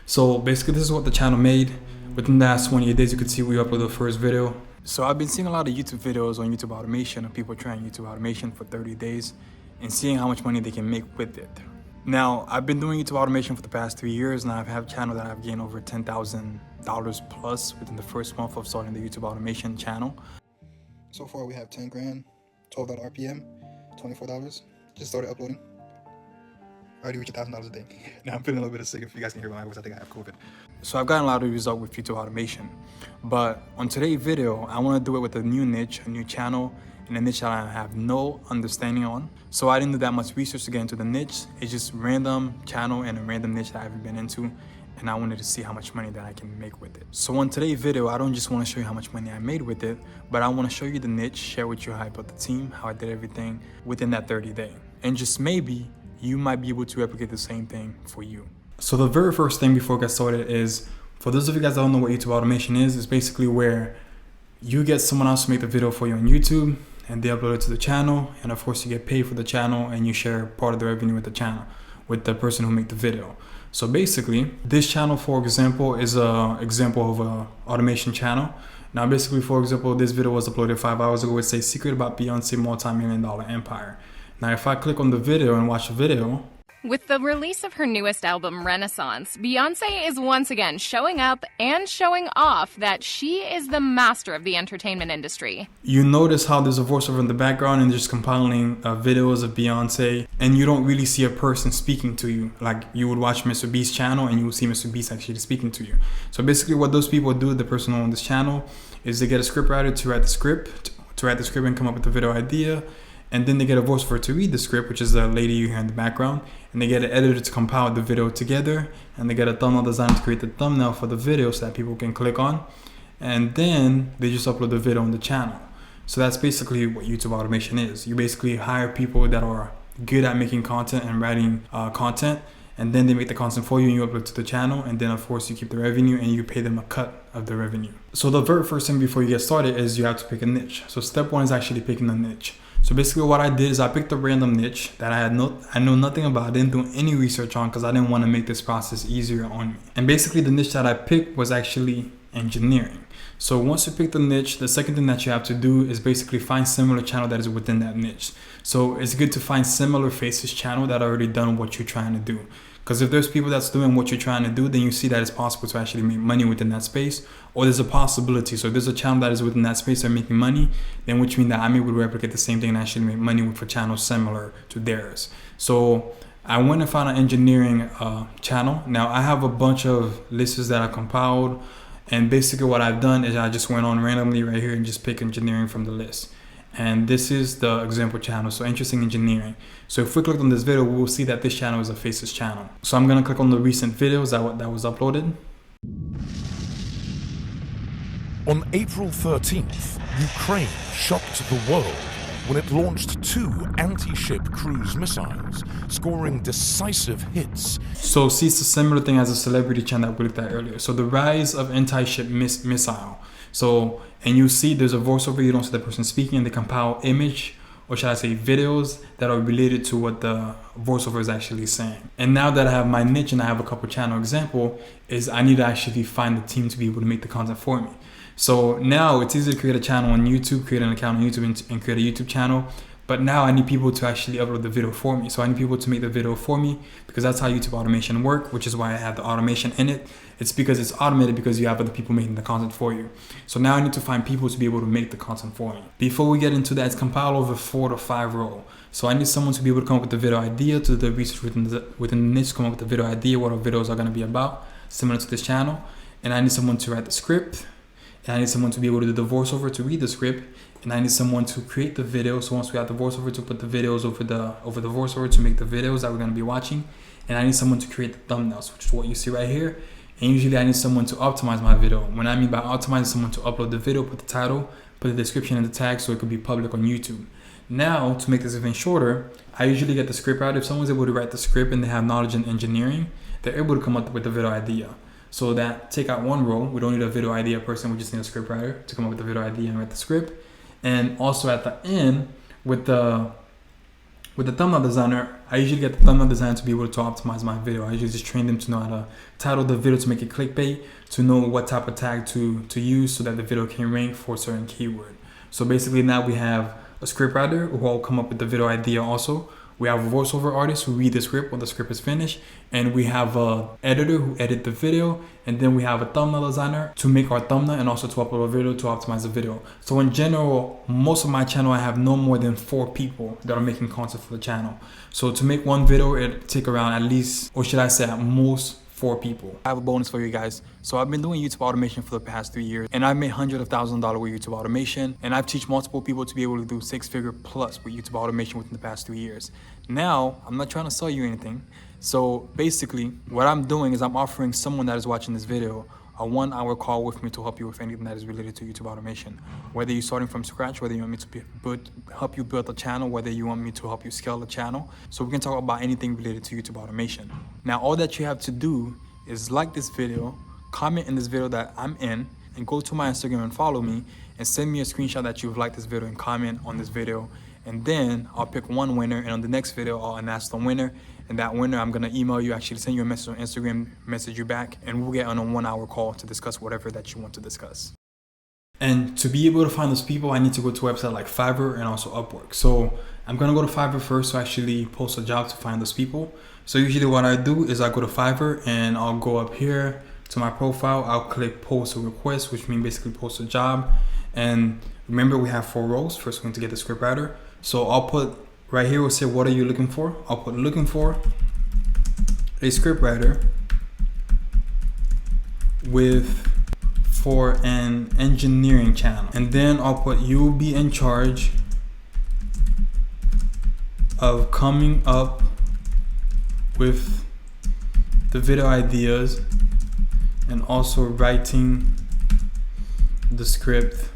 So basically this is what the channel made. Within the last 28 days, you could see we uploaded the first video. So I've been seeing a lot of YouTube videos on YouTube automation of people trying YouTube automation for 30 days and seeing how much money they can make with it. Now, I've been doing YouTube automation for the past 3 years, and I have a channel that I've gained over $10,000 plus within the first month of starting the YouTube automation channel. So far we have 10 grand, 12 RPM, $24. Just started uploading. Already reached $1,000 a day. Now I'm feeling a little bit sick. If you guys can hear my voice, I think I have COVID. So I've gotten a lot of results with YouTube automation. But on today's video, I want to do it with a new niche, a new channel, and a niche that I have no understanding on. So I didn't do that much research to get into the niche. It's just random channel and a random niche that I haven't been into. And I wanted to see how much money that I can make with it. So on today's video, I don't just want to show you how much money I made with it, but I want to show you the niche, share with you how I built the team, how I did everything within that 30 day. And just maybe you might be able to replicate the same thing for you. So the very first thing before we get started is, for those of you guys that don't know what YouTube automation is, it's basically where you get someone else to make the video for you on YouTube and they upload it to the channel. And of course you get paid for the channel and you share part of the revenue with the channel, with the person who made the video. So basically this channel, for example, is an example of a automation channel. Now basically, for example, this video was uploaded 5 hours ago. It says secret about Beyonce multi-million-dollar empire. Now, if I click on the video and watch the video. With the release of her newest album, Renaissance, Beyonce is once again showing up and showing off that she is the master of the entertainment industry. You notice how there's a voiceover in the background and just compiling videos of Beyonce, and you don't really see a person speaking to you. Like you would watch Mr. Beast's channel and you would see Mr. Beast actually speaking to you. So basically what those people do, the person on this channel, is they get a scriptwriter to write the script, and come up with the video idea. And then they get a voiceover to read the script, which is the lady you hear in the background. And they get an editor to compile the video together. And they get a thumbnail designer to create the thumbnail for the video so that people can click on. And then they just upload the video on the channel. So that's basically what YouTube automation is. You basically hire people that are good at making content and writing content. And then they make the content for you and you upload to the channel. And then of course you keep the revenue and you pay them a cut of the revenue. So the very first thing before you get started is you have to pick a niche. So step one is actually picking a niche. So basically what I did is I picked a random niche that I know nothing about. I didn't do any research on because I didn't want to make this process easier on me. And basically the niche that I picked was actually engineering. So once you pick the niche, the second thing that you have to do is basically find similar channel that is within that niche. So it's good to find similar faces channel that already done what you're trying to do. Because if there's people that's doing what you're trying to do, then you see that it's possible to actually make money within that space, or there's a possibility. So if there's a channel that is within that space that are making money, then which means that I'm able to replicate the same thing and actually make money with a channel similar to theirs. So I went and found an engineering channel. Now I have a bunch of lists that I compiled, and basically what I've done is I just went on randomly right here and just pick engineering from the list. And this is the example channel, so interesting engineering. So if we click on this video, we will see that this channel is a faces channel. So I'm gonna click on the recent videos that was uploaded. On April 13th, Ukraine shocked the world when it launched 2 anti-ship cruise missiles, scoring decisive hits. So see, it's a similar thing as a celebrity channel that we looked at earlier. So the rise of anti-ship missile. So, and you see there's a voiceover, you don't see the person speaking, and they compile image, or should I say videos that are related to what the voiceover is actually saying. And now that I have my niche and I have a couple channel example, is I need to actually find the team to be able to make the content for me. So now it's easy to create a channel on YouTube, create an account on YouTube and create a YouTube channel. But now I need people to actually upload the video for me. So I need people to make the video for me because that's how YouTube automation works, which is why I have the automation in it. It's because it's automated because you have other people making the content for you. So now I need to find people to be able to make the content for me. Before we get into that, it's compiled over 4 to 5 rows. So I need someone to be able to come up with the video idea, to the research within the niche, come up with the video idea, what our videos are going to be about, similar to this channel. And I need someone to write the script. And I need someone to be able to do the voiceover to read the script. And I need someone to create the video. So once we have the voiceover, to put the videos over the voiceover to make the videos that we're going to be watching. And I need someone to create the thumbnails, which is what you see right here. And usually I need someone to optimize my video. When I mean by optimizing, someone to upload the video, put the title, put the description and the tag so it could be public on YouTube. Now, to make this even shorter, I usually get the script out. If someone's able to write the script and they have knowledge in engineering, they're able to come up with the video idea. So that take out one row. We don't need a video idea person. We just need a script writer to come up with the video idea and write the script. And also at the end with the With the thumbnail designer, I usually get the thumbnail designer to be able to optimize my video. I usually just train them to know how to title the video to make it clickbait, to know what type of tag to use so that the video can rank for a certain keyword. So basically now we have a scriptwriter who will come up with the video idea also. We have a voiceover artist who read the script when the script is finished, and we have a editor who edit the video, and then we have a thumbnail designer to make our thumbnail and also to upload a video to optimize the video. So in general, most of my channel, I have no more than 4 people that are making content for the channel. So to make one video, it take around at least, or should I say at most, 4 people. I have a bonus for you guys. So I've been doing YouTube automation for the past 3 years, and I've made hundreds of thousands of dollars with YouTube automation, and I've taught multiple people to be able to do 6-figure plus with YouTube automation within the past 3 years. Now, I'm not trying to sell you anything. So basically, what I'm doing is I'm offering someone that is watching this video a 1-hour call with me to help you with anything that is related to YouTube automation. Whether you're starting from scratch, whether you want me to help you build a channel, whether you want me to help you scale the channel. So we can talk about anything related to YouTube automation. Now, all that you have to do is like this video, comment in this video that I'm in, and go to my Instagram and follow me, and send me a screenshot that you've liked this video and comment on this video. And then I'll pick one winner, and on the next video, I'll announce the winner. And that winner, I'm gonna email you, actually send you a message on Instagram, message you back, and we'll get on a 1-hour call to discuss whatever that you want to discuss. And to be able to find those people, I need to go to a website like Fiverr and also Upwork. So I'm gonna go to Fiverr first to actually post a job to find those people. So usually what I do is I go to Fiverr and I'll go up here to my profile. I'll click post a request, which means basically post a job. And remember, we have 4 roles. First, we need to get the scriptwriter. So I'll put right here, we'll say, what are you looking for? I'll put looking for a scriptwriter for an engineering channel. And then I'll put you'll be in charge of coming up with the video ideas and also writing the script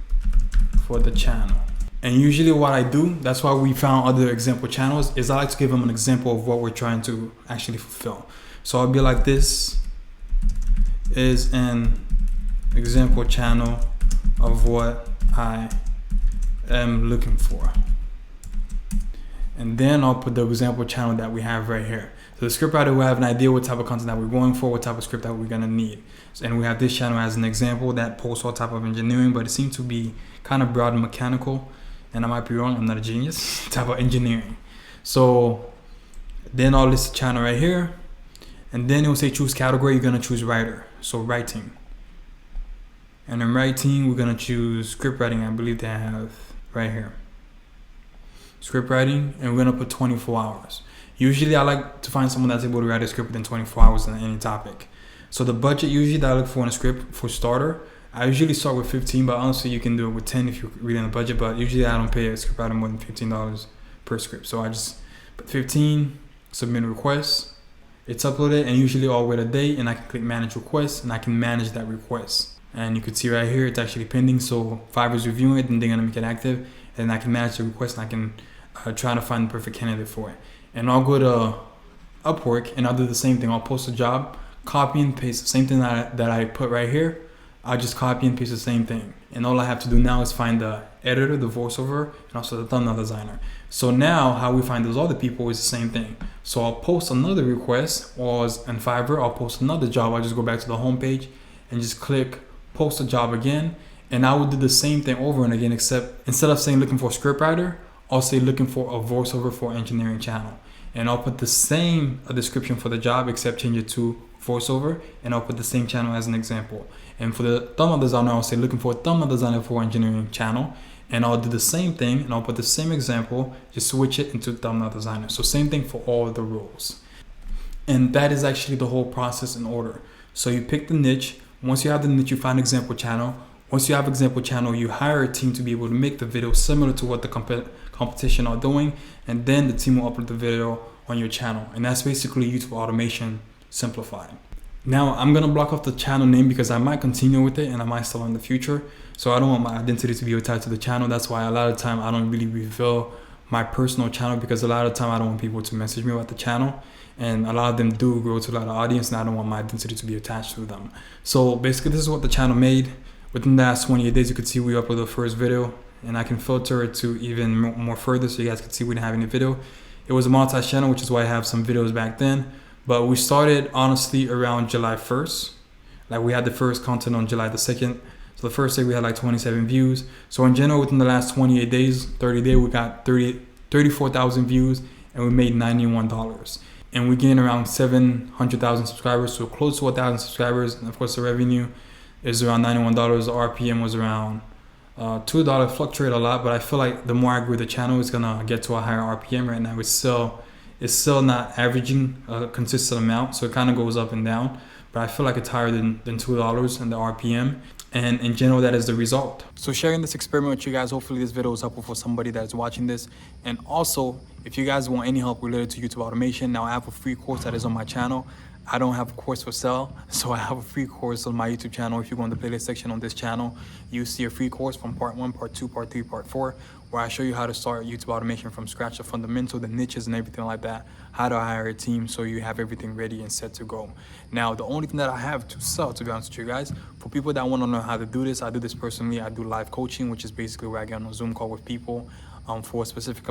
for the channel. And usually what I do, that's why we found other example channels, is I like to give them an example of what we're trying to actually fulfill. So I'll be like, this is an example channel of what I am looking for. And then I'll put the example channel that we have right here. So the scriptwriter will have an idea what type of content that we're going for, what type of script that we're gonna need. And we have this channel as an example that posts all type of engineering, but it seems to be kind of broad and mechanical. And I might be wrong, I'm not a genius, type of engineering. So then I'll list the channel right here. And then it will say choose category, you're gonna choose writer. So writing. And in writing, we're gonna choose script writing, I believe they have right here. Script writing, and we're gonna put 24 hours. Usually I like to find someone that's able to write a script within 24 hours on any topic. So the budget usually that I look for in a script for starter, I usually start with 15, but honestly you can do it with 10 if you're really on a budget, but usually I don't pay a scriptwriter more than $15 per script. So I just put 15, submit a request, it's uploaded, and usually I'll wait a day and I can click manage request and I can manage that request. And you can see right here, it's actually pending. So Fiverr's reviewing it and they're gonna make it active, and I can manage the request and I can try to find the perfect candidate for it. And I'll go to Upwork and I'll do the same thing. I'll post a job, copy and paste the same thing that I put right here. I'll just copy and paste the same thing. And all I have to do now is find the editor, the voiceover, and also the thumbnail designer. So now how we find those other people is the same thing. So I'll post another request, or in Fiverr, I'll post another job. I'll just go back to the home page and just click post a job again. And I will do the same thing over and again, except instead of saying looking for a scriptwriter, I'll say looking for a voiceover for engineering channel. And I'll put the same description for the job, except change it to voiceover, and I'll put the same channel as an example. And for the thumbnail designer, I'll say looking for a thumbnail designer for engineering channel, and I'll do the same thing, and I'll put the same example, just switch it into thumbnail designer. So same thing for all of the roles. And that is actually the whole process in order. So you pick the niche. Once you have the niche, you find example channel. Once you have example channel, you hire a team to be able to make the video similar to what the competition are doing, and then the team will upload the video on your channel. And that's basically YouTube automation simplified. Now I'm gonna block off the channel name because I might continue with it and I might still in the future. So I don't want my identity to be tied to the channel. That's why a lot of time I don't really reveal my personal channel, because a lot of time I don't want people to message me about the channel, and a lot of them do grow to a lot of audience, and I don't want my identity to be attached to them. So basically this is what the channel made. Within the last 28 days, you could see we uploaded the first video, and I can filter it to even more further so you guys can see we didn't have any video. It was a monetized channel, which is why I have some videos back then. But we started honestly around July 1st. Like we had the first content on July the 2nd. So the first day we had like 27 views. So in general, within the last 28 days, 30 days, we got 34,000 views and we made $91. And we gained around 700,000 subscribers, so close to 1,000 subscribers. And of course, the revenue is around $91. The RPM was around $2. Fluctuate a lot, but I feel like the more I grow the channel, it's gonna get to a higher RPM. Right now, it's still not averaging a consistent amount, so it kind of goes up and down. But I feel like it's higher than $2 in the RPM. And in general, that is the result. So sharing this experiment with you guys, hopefully this video is helpful for somebody that's watching this. And also, if you guys want any help related to YouTube automation, now I have a free course that is on my channel. I don't have a course for sale, so I have a free course on my YouTube channel. If you go in the playlist section on this channel, you see a free course from part 1, part 2, part 3, part 4, where I show you how to start YouTube automation from scratch, the fundamental, the niches and everything like that, how to hire a team so you have everything ready and set to go. Now, the only thing that I have to sell, to be honest with you guys, for people that want to know how to do this, I do this personally. I do live coaching, which is basically where I get on a Zoom call with people for a specific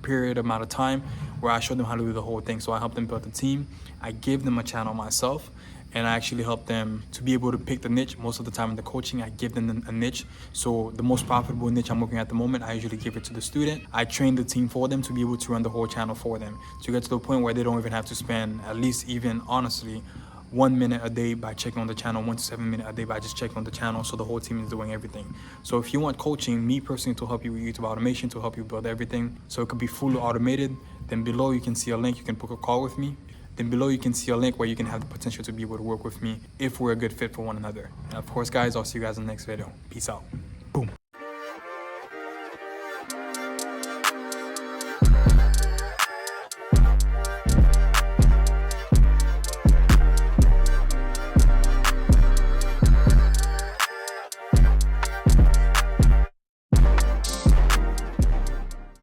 period amount of time, where I show them how to do the whole thing. So I help them build a team. I give them a channel myself, and I actually help them to be able to pick the niche. Most of the time in the coaching, I give them a niche. So the most profitable niche I'm working at the moment, I usually give it to the student. I train the team for them to be able to run the whole channel for them, to get to the point where they don't even have to spend, at least even honestly, 1 minute a day by checking on the channel, 1 to 7 minutes a day by just checking on the channel, so the whole team is doing everything. So if you want coaching, me personally, to help you with YouTube automation, to help you build everything, so it could be fully automated, then below you can see a link, you can book a call with me. Then below you can see a link where you can have the potential to be able to work with me if we're a good fit for one another. And of course, guys, I'll see you guys in the next video. Peace out.